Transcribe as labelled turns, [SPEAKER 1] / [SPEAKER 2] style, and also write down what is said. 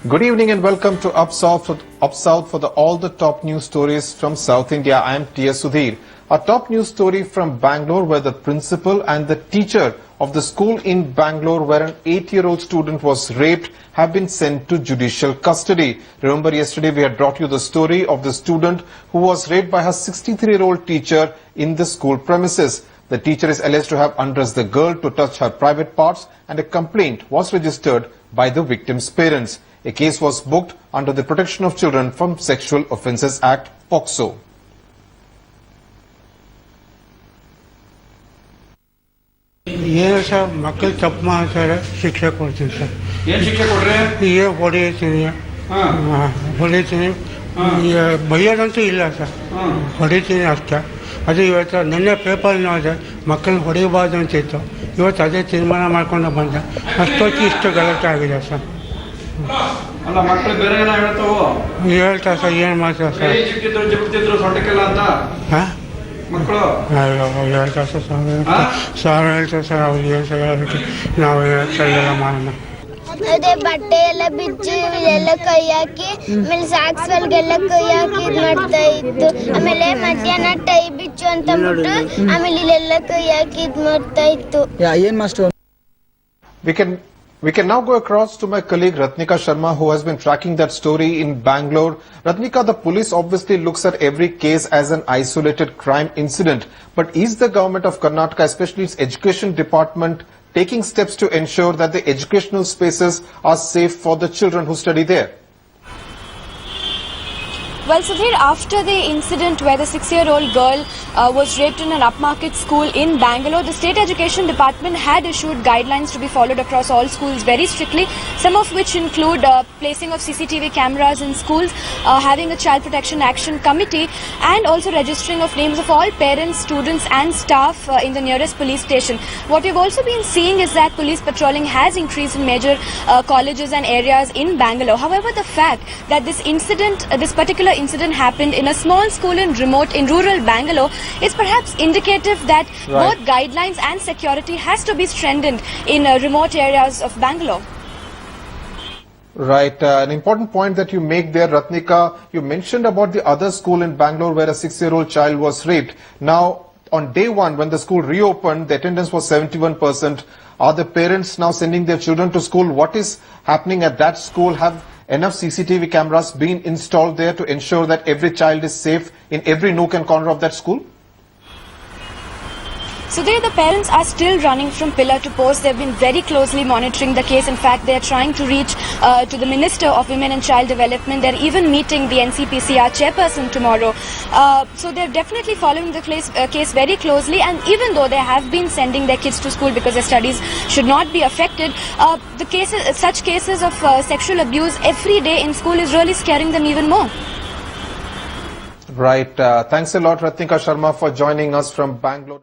[SPEAKER 1] Good evening and welcome to Up South for all the top news stories from South India. I am T.S. Sudhir. Our top news story from Bangalore, where the principal and the teacher of the school in Bangalore where an 8-year-old student was raped have been sent to judicial custody. Remember, yesterday we had brought you the story of the student who was raped by her 63-year-old teacher in the school premises. The teacher is alleged to have undressed the girl to touch her private parts, and a complaint was registered by the victim's parents. A case was booked under the Protection of Children from Sexual Offences Act, POCSO.
[SPEAKER 2] ಏನು sir ಮಕ್ಕಳು ತಪ್ಪು ಮಾಡ್ತಾರೆ ಶಿಕ್ಷೆ ಕೊಡ್ತೀನಿ sir.
[SPEAKER 3] ಏನು ಶಿಕ್ಷೆ ಕೊಡ್ರೆ?
[SPEAKER 2] ಈಗ ಹೊಡಿತೀನಿ ಈಗ ಬೈಯೋದಂತೂ ಇಲ್ಲ ಸರ್, ಹೊಡಿತೀನಿ ಅಷ್ಟೇ. ಅದು ಇವತ್ತು ನಿನ್ನೆ ಪೇಪರ್ ನೋಡಿದೆ ಮಕ್ಕಳನ್ನ ಹೊಡಿಬಾರ್ದು ಅಂತಿತ್ತು, ಇವತ್ತು ಅದೇ ತೀರ್ಮಾನ ಮಾಡ್ಕೊಂಡು ಬಂದೆ. ಅಷ್ಟೊತ್ತು ಇಷ್ಟು ಗಲಾಟೆ ಆಗಿದೆ ಸರ್.
[SPEAKER 3] ಅಲ್ಲ, ಮಕ್ಕಳು ಬೇರೆ ಏನೋ
[SPEAKER 2] ಹೇಳ್ತಾರೆ ಸರ್, ಏನು ಮಾಡ್ತಾರೆ ಸರ್?
[SPEAKER 3] ಸೊಂಟಕ್ಕೆಲ್ಲ ಅಂತ
[SPEAKER 2] ಹಾಂ
[SPEAKER 3] ಮಕ್ಕಳು
[SPEAKER 2] ಹೇಳ್ತಾರೆ ಸರ್, ಸಾವಿರ ಹೇಳ್ತಾರೆ ಸರ್. ಅವ್ರು ಹೇಳ್ತಾರೆ, ನಾವು ಹೇಳ್ತಾ ಮಾಡೋಣ.
[SPEAKER 4] ಅದೇ ಬಟ್ಟೆ ಎಲ್ಲ ಬಿಚ್ಚಿ ಎಲ್ಲ ಕೈ ಹಾಕಿ, ಆಮೇಲೆ ಸಾಕ್ಸ್ ಒಳಗೆಲ್ಲ ಕೈ ಹಾಕಿ ಇದು ಮಾಡ್ತಾ ಇತ್ತು. ಆಮೇಲೆ ಮಧ್ಯಾಹ್ನ ಟೈ ಬಿಚ್ಚು ಅಂತ ಬಿಟ್ಟು ಆಮೇಲೆ ಇಲ್ಲೆಲ್ಲ ಕೈ ಹಾಕಿ ಇದು ಮಾಡ್ತಾ ಇತ್ತು.
[SPEAKER 5] ಏನ್ master?
[SPEAKER 1] We can now go across to my colleague Ratnika Sharma, who has been tracking that story in Bangalore. Ratnika, the police obviously looks at every case as an isolated crime incident. But is the government of Karnataka, especially its education department, taking steps to ensure that the educational spaces are safe for the children who study there?
[SPEAKER 6] Well, Sudhir, after the incident where the 6-year-old girl was raped in an upmarket school in Bangalore, the State Education Department had issued guidelines to be followed across all schools very strictly, some of which include placing of CCTV cameras in schools, having a Child Protection Action Committee, and also registering of names of all parents, students and staff in the nearest police station. What we've also been seeing is that police patrolling has increased in major colleges and areas in Bangalore. However, the fact that this particular incident happened in a small school in rural Bangalore is perhaps indicative that both guidelines and security has to be strengthened in remote areas of Bangalore.
[SPEAKER 1] Right. An important point that you make there, Ratnika, you mentioned about the other school in Bangalore where a 6-year-old child was raped. Now, on day one, when the school reopened, the attendance was 71%. Are the parents now sending their children to school? What is happening at that school? Have enough CCTV cameras been installed there to ensure that every child is safe in every nook and corner of that school?
[SPEAKER 6] So the parents are still running from pillar to post. They've been very closely monitoring the case. In fact, they're trying to reach to the Minister of Women and Child Development. They're even meeting the NCPCR chairperson tomorrow. So they're definitely following the case very closely. And even though they have been sending their kids to school because their studies should not be affected, such cases of sexual abuse every day in school is really scaring them even more.
[SPEAKER 1] Right. Thanks a lot, Ratnika Sharma, for joining us from Bangalore.